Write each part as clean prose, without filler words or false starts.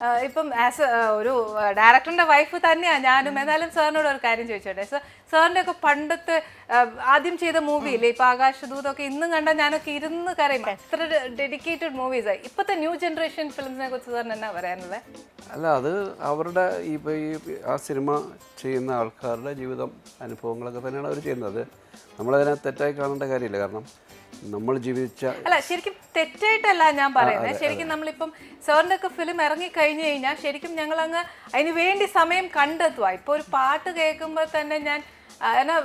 ഇപ്പം ആസ് ഒരു ഡയറക്ടറിന്റെ വൈഫ് തന്നെയാണ് ഞാനും. എന്നാലും സാറിനോട് ഒരു കാര്യം ചോദിച്ചോട്ടെ. സാറിന്റെ ഒക്കെ പണ്ടത്തെ ആദ്യം ചെയ്ത മൂവിയില്ലേ ഇപ്പൊ ആകാശദൂതൊക്കെ ഇന്നും കണ്ടാൽ ഞാനൊക്കെ ഇരുന്ന് കരയും. എത്ര ഡെഡിക്കേറ്റഡ് മൂവീസായി. ഇപ്പോഴത്തെ ന്യൂ ജനറേഷൻ ഫിലിംസിനെ കുറിച്ച് സാറിന് എന്നാ പറയാനുള്ളത്? അല്ല, അത് അവരുടെ ഈ ആ സിനിമ ചെയ്യുന്ന ആൾക്കാരുടെ ജീവിതം അനുഭവങ്ങളൊക്കെ തന്നെയാണ് അവർ ചെയ്യുന്നത്. നമ്മളതിനെ തെറ്റായി കാണേണ്ട കാര്യമില്ല. കാരണം നമ്മൾ ജീവിച്ച അല്ല, ശരിക്കും തെറ്റായിട്ടല്ല ഞാൻ പറയുന്നത്. ശരിക്കും നമ്മളിപ്പം സാറിൻ്റെ ഒക്കെ ഫിലിം ഇറങ്ങി കഴിഞ്ഞു കഴിഞ്ഞാൽ ശരിക്കും ഞങ്ങൾ അങ്ങ് അതിന് വേണ്ടി സമയം കണ്ടെത്തുക. ഇപ്പോൾ ഒരു പാട്ട് കേൾക്കുമ്പോൾ തന്നെ ഞാൻ എന്നാ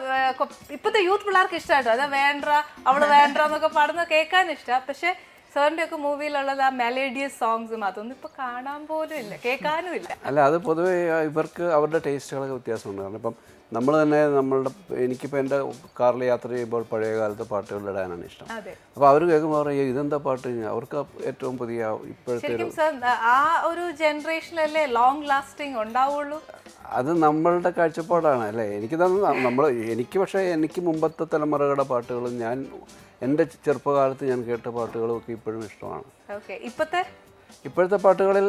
ഇപ്പോഴത്തെ യൂത്ത് പിള്ളേർക്ക് ഇഷ്ടമായിട്ടോ അതാ വേണ്ട അവള് വേണ്ട എന്നൊക്കെ പാടുന്നത് കേൾക്കാൻ ഇഷ്ടമാണ്. പക്ഷെ സാറിൻ്റെ ഒക്കെ മൂവിയിലുള്ളത് ആ മെലഡിയസ് സോങ്സും അതൊന്നും ഇപ്പൊ കാണാൻ പോലും ഇല്ല, കേൾക്കാനും ഇല്ല. അല്ല, അത് പൊതുവേ ഇവർക്ക് അവരുടെ ടേസ്റ്റുകളൊക്കെ വ്യത്യാസമുണ്ട്. കാരണം ഇപ്പം നമ്മൾ തന്നെ എനിക്കിപ്പോൾ എൻ്റെ കാറിൽ യാത്ര ചെയ്യുമ്പോൾ പഴയ കാലത്തെ പാട്ടുകൾ ഇടാനാണ് ഇഷ്ടം. അപ്പോൾ അവർ കേൾക്കുമ്പോൾ പറയും ഇതെന്താ പാട്ട്, അവർക്ക് ഏറ്റവും പുതിയ ഇപ്പോഴത്തെ ആ ഒരു ജനറേഷനിലല്ലേ ലോങ് ലാസ്റ്റിംഗ് ഉണ്ടാവുള്ളൂ. അത് നമ്മളുടെ കാഴ്ചപ്പാടാണ് അല്ലേ. എനിക്ക് പക്ഷേ എനിക്ക് മുമ്പത്തെ തലമുറകളുടെ പാട്ടുകളും എൻ്റെ ചെറുപ്പകാലത്ത് ഞാൻ കേട്ട പാട്ടുകളും ഒക്കെ ഇപ്പോഴും ഇഷ്ടമാണ്. ഇപ്പോഴത്തെ പാട്ടുകളിൽ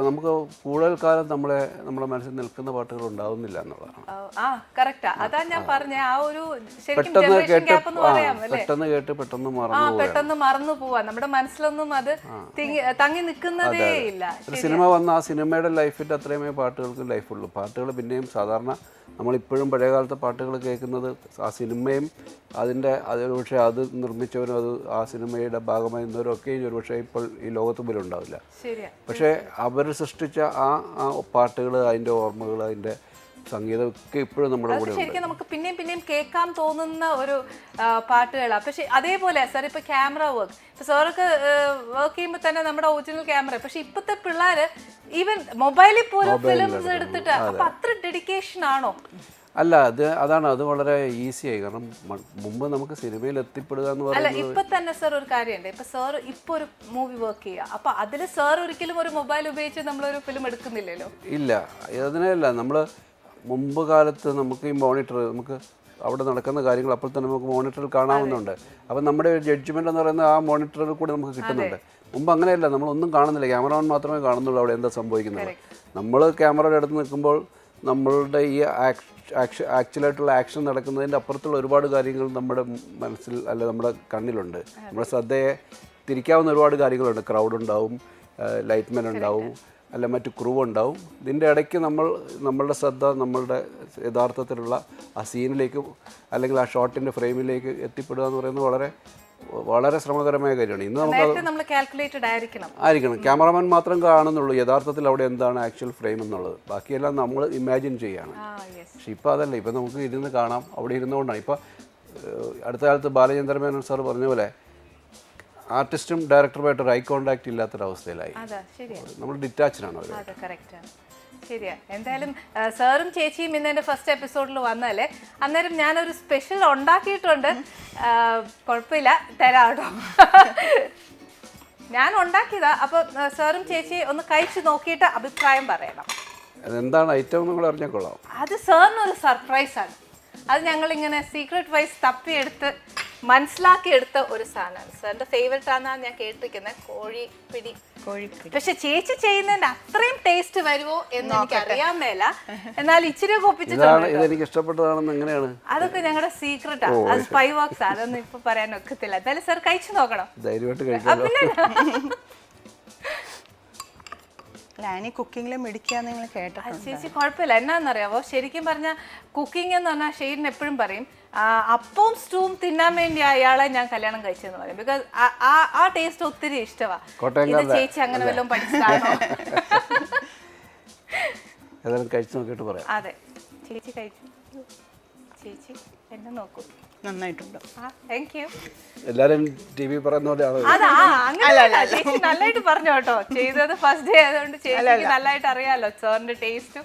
നമുക്ക് കൂടുതൽ കാലം നമ്മുടെ മനസ്സിൽ നിൽക്കുന്ന പാട്ടുകൾ ഉണ്ടാവുന്നില്ല എന്നുള്ളതാണ്. പെട്ടെന്ന് കേട്ട് പെട്ടെന്ന് മറന്നു പോവാ, നമ്മുടെ മനസ്സിലൊന്നും അത് തങ്ങി നിൽക്കുന്നതേ ഇല്ല. ഒരു സിനിമ വന്ന ആ സിനിമയുടെ ലൈഫിൻ്റെ അത്രയുമേ പാട്ടുകൾക്ക് ലൈഫുള്ളൂ. പാട്ടുകൾ പിന്നെയും സാധാരണ നമ്മളിപ്പോഴും പഴയകാലത്തെ പാട്ടുകൾ കേൾക്കുന്നത് ആ സിനിമയും ഒരുപക്ഷെ അത് നിർമ്മിച്ചവരും അത് ആ സിനിമയുടെ ഭാഗമായി നിന്നവരും ഒക്കെ ഒരുപക്ഷെ ഇപ്പോൾ ഈ ലോകത്ത് പോലും ഉണ്ടാവില്ല. പക്ഷേ അവർ സൃഷ്ടിച്ച ആ പാട്ടുകൾ, അതിൻ്റെ ഓർമ്മകൾ, അതിൻ്റെ സംഗീതമൊക്കെ ഇപ്പോഴും നമ്മുടെ കൂടെ ശരിക്കും നമുക്ക് പിന്നെയും കേൾക്കാൻ തോന്നുന്ന ഒരു പാട്ടുകളാണ്. പക്ഷെ അതേപോലെ സാർ ഇപ്പൊ ക്യാമറ വർക്ക്, ഇപ്പൊ സാറൊക്കെ വർക്ക് ചെയ്യുമ്പോൾ തന്നെ നമ്മുടെ ഒറിജിനൽ ക്യാമറ. പക്ഷെ ഇപ്പോഴത്തെ പിള്ളേര് ഈവൻ മൊബൈലിൽ പോലും ഫിലിംസ് എടുത്തിട്ട് അപ്പൊ അത്ര ഡെഡിക്കേഷൻ ആണോ? അല്ല, അത് വളരെ ഈസിയായി. കാരണം മുമ്പ് നമുക്ക് സിനിമയിൽ എത്തിപ്പെടുക എന്ന് പറയുന്നത് ഇപ്പൊ തന്നെ സാർ ഒരു കാര്യമുണ്ട്. ഇപ്പൊ സാർ ഇപ്പൊ ഒരു മൂവി വർക്ക് ചെയ്യുക, അപ്പൊ അതിൽ സാർ ഒരിക്കലും ഒരു മൊബൈൽ ഉപയോഗിച്ച് നമ്മളൊരു ഫിലിം എടുക്കുന്നില്ലല്ലോ. ഇല്ല, അതിനല്ല. നമ്മൾ മുമ്പ് കാലത്ത് നമുക്ക് ഈ മോണിറ്റർ, നമുക്ക് അവിടെ നടക്കുന്ന കാര്യങ്ങൾ അപ്പോൾ തന്നെ നമുക്ക് മോണിറ്ററിൽ കാണാവുന്നുണ്ട്. അപ്പം നമ്മുടെ ഒരു ജഡ്ജ്മെൻ്റ് എന്ന് പറയുന്നത് ആ മോണിറ്ററിൽ കൂടി നമുക്ക് കിട്ടുന്നുണ്ട്. മുമ്പ് അങ്ങനെയല്ല, നമ്മളൊന്നും കാണുന്നില്ല, ക്യാമറമാൻ മാത്രമേ കാണുന്നുള്ളൂ അവിടെ എന്താ സംഭവിക്കുന്നത്. നമ്മൾ ക്യാമറയുടെ അടുത്ത് നിൽക്കുമ്പോൾ നമ്മളുടെ ഈ ആക്ച്വലായിട്ടുള്ള ആക്ഷൻ നടക്കുന്നതിൻ്റെ അപ്പുറത്തുള്ള ഒരുപാട് കാര്യങ്ങൾ നമ്മുടെ മനസ്സിൽ അല്ല നമ്മുടെ കണ്ണിലുണ്ട്. നമ്മുടെ ശ്രദ്ധയെ തിരിക്കാവുന്ന ഒരുപാട് കാര്യങ്ങളുണ്ട്. ക്രൗഡ് ഉണ്ടാവും, ലൈറ്റ്മെൻ ഉണ്ടാവും, അല്ല മറ്റു ക്രൂ ഉണ്ടാവും. ഇതിൻ്റെ ഇടയ്ക്ക് നമ്മളുടെ ശ്രദ്ധ നമ്മളുടെ യഥാർത്ഥത്തിലുള്ള ആ സീനിലേക്ക് അല്ലെങ്കിൽ ആ ഷോട്ടിൻ്റെ ഫ്രെയിമിലേക്ക് എത്തിപ്പെടുക എന്ന് പറയുന്നത് വളരെ വളരെ ശ്രമകരമായ കാര്യമാണ്. ഇന്ന് ആയിരിക്കണം. ക്യാമറമാൻ മാത്രം കാണുന്നുള്ളൂ യഥാർത്ഥത്തിൽ അവിടെ എന്താണ് ആക്ച്വൽ ഫ്രെയിം എന്നുള്ളത്. ബാക്കിയെല്ലാം നമ്മൾ ഇമാജിൻ ചെയ്യാണ്. പക്ഷെ ഇപ്പോൾ അതല്ല. ഇപ്പം നമുക്ക് ഇരുന്ന് കാണാം. അവിടെ ഇരുന്നുകൊണ്ടാണ്. ഇപ്പോൾ അടുത്ത കാലത്ത് ബാലചന്ദ്രമേനോൻ സാർ പറഞ്ഞ പോലെ ആർട്ടിസ്റ്റും ഡയറക്ടറുമായിട്ട് ഒരു ഐ കോണ്ടാക്ട് ഇല്ലാത്തൊരവസ്ഥയിലായി. നമ്മൾ ഡിറ്റാച്ച്ഡാണ് അവർ. ശരിയാ. എന്തായാലും സാറും ചേച്ചിയും ഇന്ന് എൻ്റെ ഫസ്റ്റ് എപ്പിസോഡിൽ വന്നല്ലേ. അന്നേരം ഞാനൊരു സ്പെഷ്യൽ ഉണ്ടാക്കിയിട്ടുണ്ട്. കുഴപ്പമില്ല, തരാട്ടോ. ഞാൻ ഉണ്ടാക്കിയതാ. അപ്പൊ സാറും ചേച്ചി ഒന്ന് കഴിച്ചു നോക്കിയിട്ട് അഭിപ്രായം പറയണം. അതെന്താണ് ഐറ്റം നിങ്ങൾ അറിഞ്ഞാൽ കൊള്ളാം. അത് സാറിനൊരു സർപ്രൈസാണ്. അത് ഞങ്ങളിങ്ങനെ സീക്രട്ട് വൈസ് തപ്പിയെടുത്ത് മനസ്സിലാക്കിയെടുത്ത ഒരു സാധനമാണ്. സാറിന്റെ ഫേവറേറ്റ് ആണെന്നാണ് ഞാൻ കേട്ടിരിക്കുന്നത്, കോഴിപ്പിടി. പക്ഷെ ചേച്ചി ചെയ്യുന്നതിന്റെ അത്രയും ടേസ്റ്റ് വരുമോ എന്ന് എനിക്ക് അറിയാൻ മേല. എന്നാൽ ഇച്ചിരി ഒപ്പിച്ചിട്ടുണ്ട്. അതൊക്കെ ഞങ്ങളുടെ സീക്രട്ടാ. അത് സ്പൈ വർക്ക്സ്. അതൊന്നും ഇപ്പൊ പറയാൻ ഒക്കത്തില്ല. എന്തായാലും സാർ കഴിച്ചു നോക്കണം. കുക്കിങ്ങിൽ മിടിക്കാന്ന് നിങ്ങൾ കേട്ടോ ചേച്ചി? കുഴപ്പമില്ല. എന്നാന്നറിയാവോ, ശരിക്കും പറഞ്ഞാൽ കുക്കിംഗ് എന്ന് പറഞ്ഞാൽ ഷെയ്ഡിന് എപ്പോഴും പറയും അപ്പവും സ്റ്റൂവും തിന്നാൻ വേണ്ടി അയാളെ ഞാൻ കല്യാണം കഴിച്ചെന്ന് പറയും. ബിക്കോസ് ആ ടേസ്റ്റ് ഒത്തിരി ഇഷ്ടമാണ്. ചേച്ചി അങ്ങനെ വല്ലതും പഠിച്ചതാണോ? അതെ, ചേച്ചി കഴിച്ചു. ചേച്ചി എന്നെ നോക്കൂ. നന്നായിട്ടുണ്ട്. Thank you. എല്ലാരും ടിവി പറയുന്നോടെയാണ്. ചേച്ചി നല്ലതായിട്ട് പറഞ്ഞു കേട്ടോ. ചെയ്തത് ഫസ്റ്റ് ഡേ ആയതുകൊണ്ട് ചേച്ചിക്ക് നല്ലതായിട്ട് അറിയാലോ സാറിന്റെ ടേസ്റ്റും.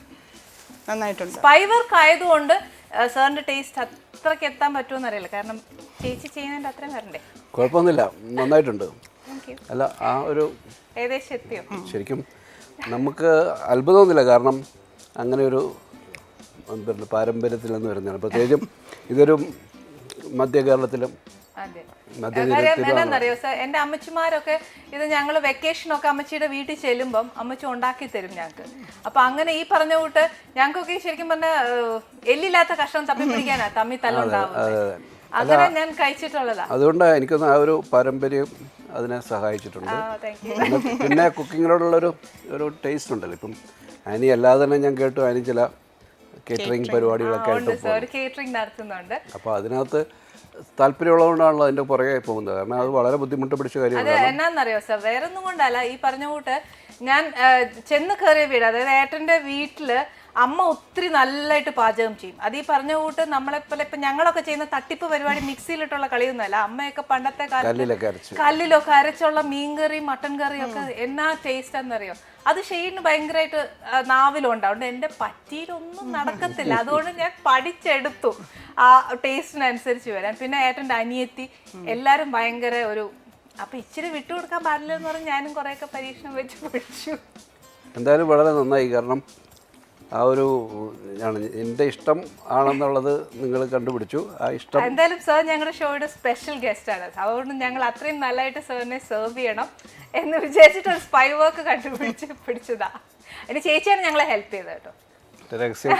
നന്നായിട്ടുണ്ട്. സ്പൈ വർക്ക് ആയതുകൊണ്ട് സാറിന്റെ ടേസ്റ്റ് അത്രയ്ക്ക് എത്താൻ പറ്റുമെന്ന് അറിയില്ല. കാരണം ചേച്ചി ചെയ്യുന്നതിന്റെ അത്രയും വരണ്ടേ. കുഴപ്പമൊന്നുമില്ല, നന്നായിട്ടുണ്ട്. അല്ല, ആ ഒരു ഏകദേശം എത്തിയോ? ശരിക്കും നമുക്ക് അത്ഭുതമൊന്നുമില്ല. കാരണം അങ്ങനെ ഒരു പാരമ്പര്യത്തിൽ നിന്ന് വരുന്നതാണ്. പ്രത്യേകിച്ചും ഇതൊരു മധ്യ കേരളത്തിലും അതെ മധ്യനിരത്തിൽ എന്നാന്നറിയോ സർ, എൻ്റെ അമ്മച്ചിമാരൊക്കെ ഇത് ഞങ്ങൾ വെക്കേഷനൊക്കെ അമ്മച്ചിയുടെ വീട്ടിൽ ചെല്ലുമ്പം അമ്മച്ചി ഉണ്ടാക്കി തരും ഞങ്ങൾക്ക്. അപ്പൊ അങ്ങനെ ഈ പറഞ്ഞ കൂട്ട് ഞങ്ങൾക്കൊക്കെ ശരിക്കും പറഞ്ഞ എല്ലില്ലാത്ത കഷ്ണം തപ്പി പിടിക്കാനാ തമ്മി തല്ലുണ്ടാവുന്നത്. അങ്ങനെ ഞാൻ കഴിച്ചിട്ടുള്ളതാ. അതുകൊണ്ട് എനിക്കൊന്ന് ആ ഒരു പാരമ്പര്യം അതിനെ സഹായിച്ചിട്ടുണ്ട്. പിന്നെ കുക്കിങ്ങിനോടുള്ളൊരു ടേസ്റ്റ് ഉണ്ടല്ലോ. ഇപ്പം ആനി അല്ലാതെ തന്നെ ഞാൻ കേട്ടു ആനി ചില കേറ്ററിംഗ് പരിപാടികളൊക്കെ ആയിട്ട് കേറ്ററിംഗ് നടത്തുന്നുണ്ട്. അപ്പോൾ അതിനകത്ത് താല്പര്യമുള്ളതുകൊണ്ടാണല്ലോ അതിൻ്റെ പുറകെ പോകുന്നത്. കാരണം അത് വളരെ ബുദ്ധിമുട്ട് പിടിച്ച കാര്യമാണ്. അത് എന്നാന്നറിയോ സർ, വേറൊന്നും കൊണ്ടല്ല, ഈ പറഞ്ഞ കൂട്ട് ഞാൻ ചെന്ന് കയറിയ വീട്, അതായത് ഏട്ടൻ്റെ വീട്ടില് അമ്മ ഒത്തിരി നല്ലതായിട്ട് പാചകം ചെയ്യും. അത് ഈ പറഞ്ഞ കൂട്ട് നമ്മളെപ്പോലെ ഇപ്പം ഞങ്ങളൊക്കെ ചെയ്യുന്ന തട്ടിപ്പ് പരിപാടി മിക്സിയിലിട്ടുള്ള കളിയൊന്നുമല്ല. അമ്മയൊക്കെ പണ്ടത്തെ കാലത്ത് കല്ലിലൊക്കെ അരച്ചുള്ള മീൻകറി മട്ടൻ കറിയും ഒക്കെ എന്നാ ടേസ്റ്റ് എന്നറിയോ. അത് ഷെയ്ഡിന് ഭയങ്കരമായിട്ട് നാവിലുണ്ട്. അതുകൊണ്ട് എൻ്റെ പറ്റിയിലൊന്നും നടക്കത്തില്ല. അതുകൊണ്ട് ഞാൻ പഠിച്ചെടുത്തു ആ ടേസ്റ്റിനനുസരിച്ച് വരാൻ. പിന്നെ ഏട്ടൻ്റെ അനിയത്തി എല്ലാവരും ഭയങ്കര ഒരു അപ്പൊ ഇച്ചിരി വിട്ടുകൊടുക്കാൻ പാടില്ല എന്ന് പറഞ്ഞ് ഞാനും കുറേയൊക്കെ പരീക്ഷണം വെച്ച് പഠിച്ചു. എന്തായാലും വളരെ നന്നായി. കാരണം ആ ഒരു എൻ്റെ ഇഷ്ടം ആണെന്നുള്ളത് നിങ്ങൾ കണ്ടുപിടിച്ചു. ആ ഇഷ്ടം എന്തായാലും സാർ ഞങ്ങളുടെ ഷോയുടെ സ്പെഷ്യൽ ഗസ്റ്റ് ആണ്. അതുകൊണ്ട് ഞങ്ങൾ അത്രയും നല്ലതായിട്ട് സാറിനെ സെർവ് ചെയ്യണം എന്ന് വിചാരിച്ചിട്ട് ഒരു സ്പൈ വർക്ക് പിടിച്ചതാ. എൻ്റെ ചേച്ചിയാണ് ഞങ്ങളെ ഹെൽപ്പ് ചെയ്തത് കേട്ടോ. രഹസ്യം